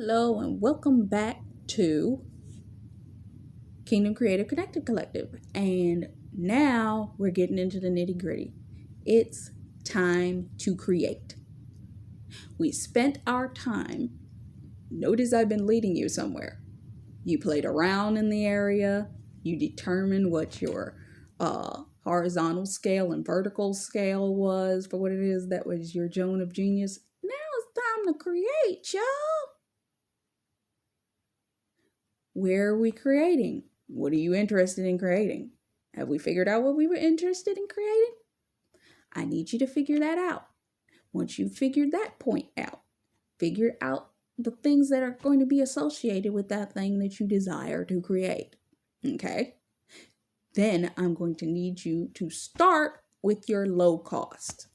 Hello and welcome back to Kingdom Creative Connected Collective. And now we're getting into the nitty gritty. It's time to create. We spent our time. Notice I've been leading you somewhere. You played around in the area. You determined what your horizontal scale and vertical scale was for what it is that was your zone of genius. Now it's time to create, y'all. Where are we creating? What are you interested in creating? Have we figured out what we were interested in creating? I need you to figure that out. Once you've figured that point out, figure out the things that are going to be associated with that thing that you desire to create. Okay? Then I'm going to need you to start with your low cost.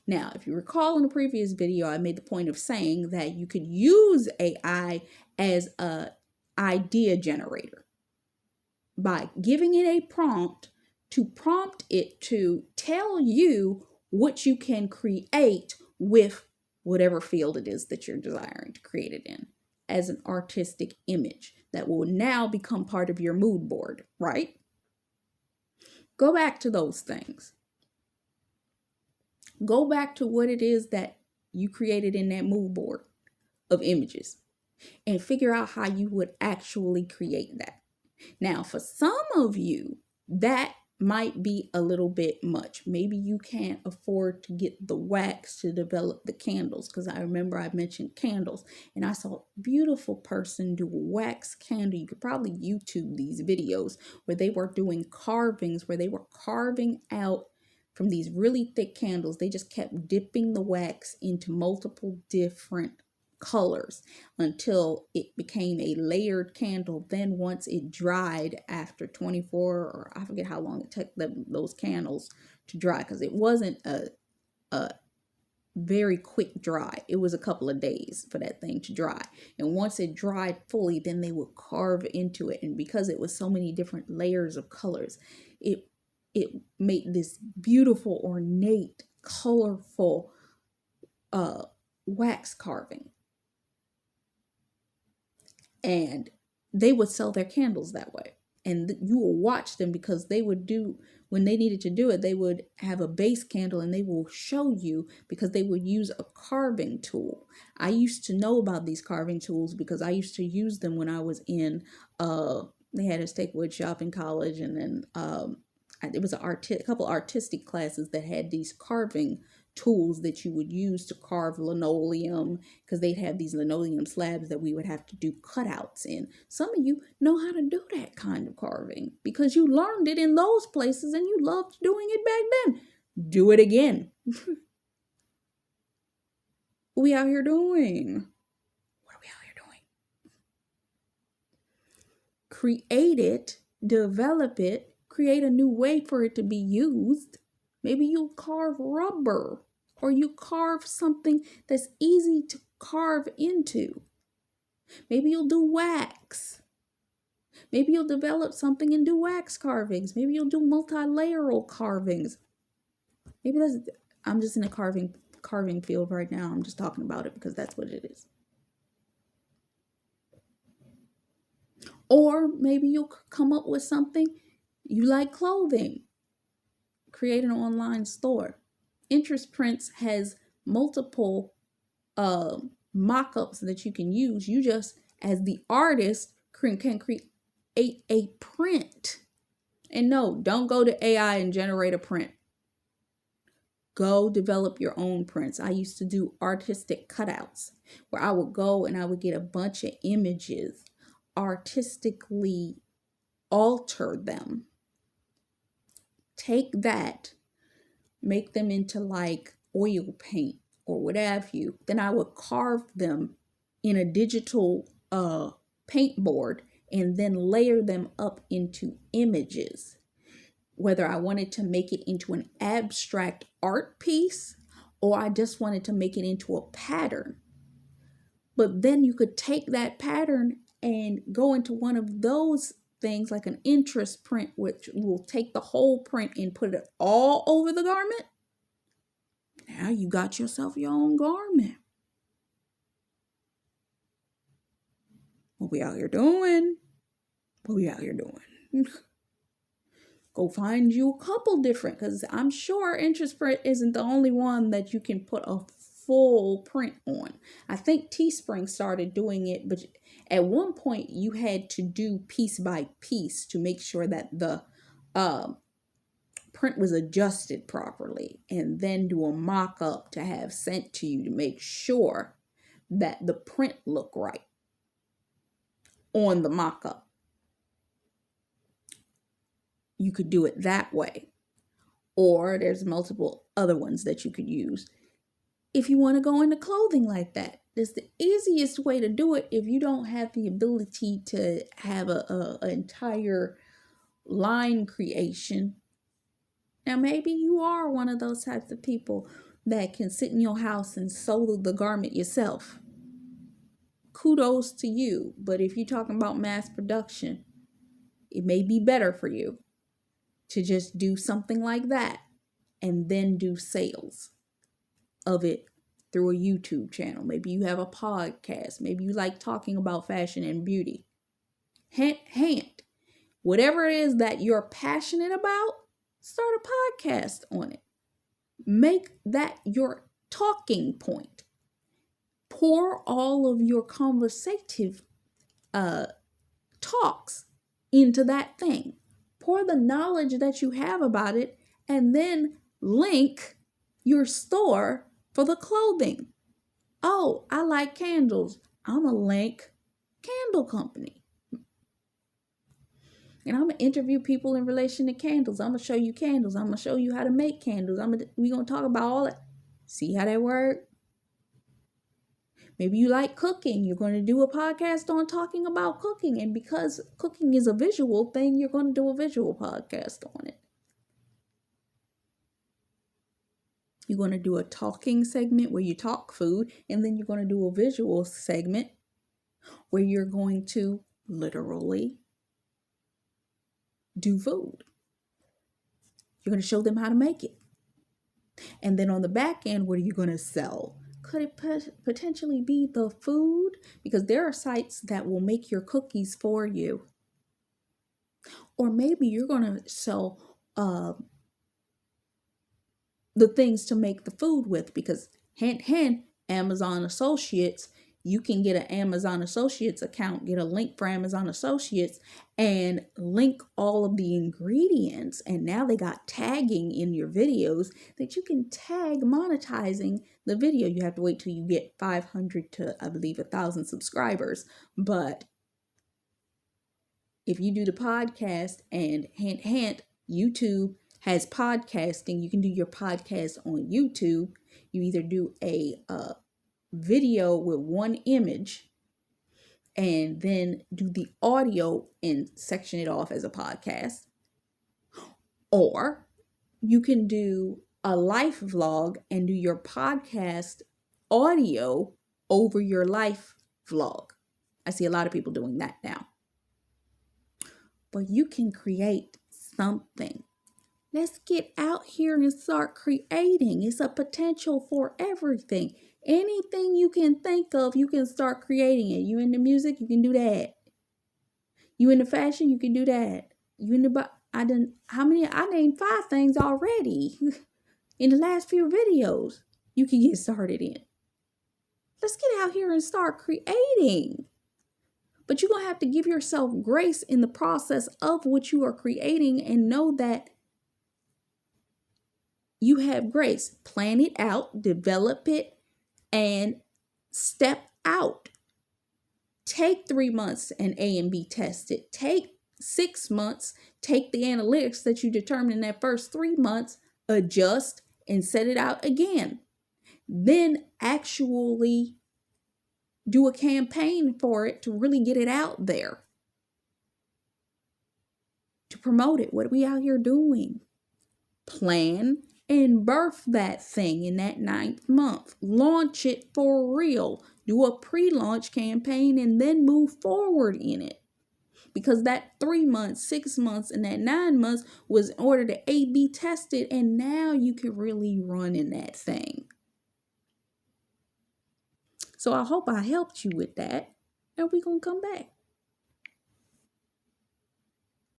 Now, if you recall in the previous video, I made the point of saying that you could use AI as a idea generator by giving it a prompt to prompt it to tell you what you can create with whatever field it is that you're desiring to create it in as an artistic image that will now become part of your mood board, right? Go back to those things. Go back to what it is that you created in that mood board of images and figure out how you would actually create that. Now, for some of you, that might be a little bit much. Maybe you can't afford to get the wax to develop the candles, because I remember I mentioned candles and I saw a beautiful person do a wax candle. You could probably YouTube these videos where they were doing carvings, where they were carving out from these really thick candles. They just kept dipping the wax into multiple different colors until it became a layered candle. Then once it dried after 24, or I forget how long it took those candles to dry, because it wasn't a very quick dry. It was a couple of days for that thing to dry. And once it dried fully, then they would carve into it. And because it was so many different layers of colors, it made this beautiful, ornate, colorful wax carving. And they would sell their candles that way. And you will watch them, because they would do, when they needed to do it, they would have a base candle and they will show you, because they would use a carving tool. I used to know about these carving tools because I used to use them when I was in, they had a steak wood shop in college. And then it was a couple artistic classes that had these carving tools that you would use to carve linoleum, because they'd have these linoleum slabs that we would have to do cutouts in. Some of you know how to do that kind of carving because you learned it in those places and you loved doing it back then. Do it again. What we out here doing? What are we out here doing? Create it, develop it, create a new way for it to be used. Maybe you'll carve rubber, or you carve something that's easy to carve into. Maybe you'll do wax. Maybe you'll develop something and do wax carvings. Maybe you'll do multi-layeral carvings. Maybe I'm just in a carving field right now. I'm just talking about it because that's what it is. Or maybe you'll come up with something. You like clothing. Create an online store. Interest Prints has multiple mock-ups that you can use. You just, as the artist, can create a print. And no, don't go to AI and generate a print. Go develop your own prints. I used to do artistic cutouts where I would go and I would get a bunch of images, artistically alter them. Take that, make them into like oil paint or what have you. Then I would carve them in a digital paint board and then layer them up into images. Whether I wanted to make it into an abstract art piece or I just wanted to make it into a pattern. But then you could take that pattern and go into one of those things like an interest print, which will take the whole print and put it all over the garment. Now you got yourself your own garment. What we out here doing? What we out here doing? Go find you a couple different, because I'm sure interest print isn't the only one that you can put a full print on. I think Teespring started doing it, but at one point you had to do piece by piece to make sure that the print was adjusted properly, and then do a mock-up to have sent to you to make sure that the print looked right on the mock-up. You could do it that way. Or there's multiple other ones that you could use. If you want to go into clothing like that, it's the easiest way to do it if you don't have the ability to have an entire line creation. Now, maybe you are one of those types of people that can sit in your house and sew the garment yourself. Kudos to you. But if you're talking about mass production, it may be better for you to just do something like that and then do sales of it through a YouTube channel. Maybe you have a podcast. Maybe you like talking about fashion and beauty. Hint. Whatever it is that you're passionate about, start a podcast on it. Make that your talking point. Pour all of your conversative talks into that thing. Pour the knowledge that you have about it, and then link your store for the clothing. Oh, I like candles. I'm a link candle company. And I'm going to interview people in relation to candles. I'm going to show you candles. I'm going to show you how to make candles. We're going to talk about all that. See how that works? Maybe you like cooking. You're going to do a podcast on talking about cooking. And because cooking is a visual thing, you're going to do a visual podcast on it. You're going to do a talking segment where you talk food. And then you're going to do a visual segment where you're going to literally do food. You're going to show them how to make it. And then on the back end, what are you going to sell? Could it potentially be the food? Because there are sites that will make your cookies for you. Or maybe you're going to sell the things to make the food with. Because hint, Amazon Associates, you can get an Amazon Associates account, get a link for Amazon Associates, and link all of the ingredients. And now they got tagging in your videos that you can tag monetizing the video. You have to wait till you get 500 to, I believe, 1,000 subscribers. But if you do the podcast, and hint, YouTube has podcasting. You can do your podcast on YouTube. You either do a video with one image and then do the audio and section it off as a podcast, or you can do a life vlog and do your podcast audio over your life vlog. I see a lot of people doing that now. But you can create something. Let's get out here and start creating. It's a potential for everything. Anything you can think of, you can start creating it. You into music, you can do that. You into fashion, you can do that. You into I named 5 things already in the last few videos you can get started in. Let's get out here and start creating. But you're going to have to give yourself grace in the process of what you are creating and know that you have grace. Plan it out, develop it, and step out. Take 3 months and A and B test it. Take 6 months, take the analytics that you determined in that first 3 months, adjust, and set it out again. Then actually do a campaign for it to really get it out there. To promote it. What are we out here doing? Plan and birth that thing in that 9th month. Launch it for real. Do a pre-launch campaign and then move forward in it. Because that 3 months, 6 months, and that 9 months was in order to A/B test it, and now you can really run in that thing. So I hope I helped you with that, and we're going to come back.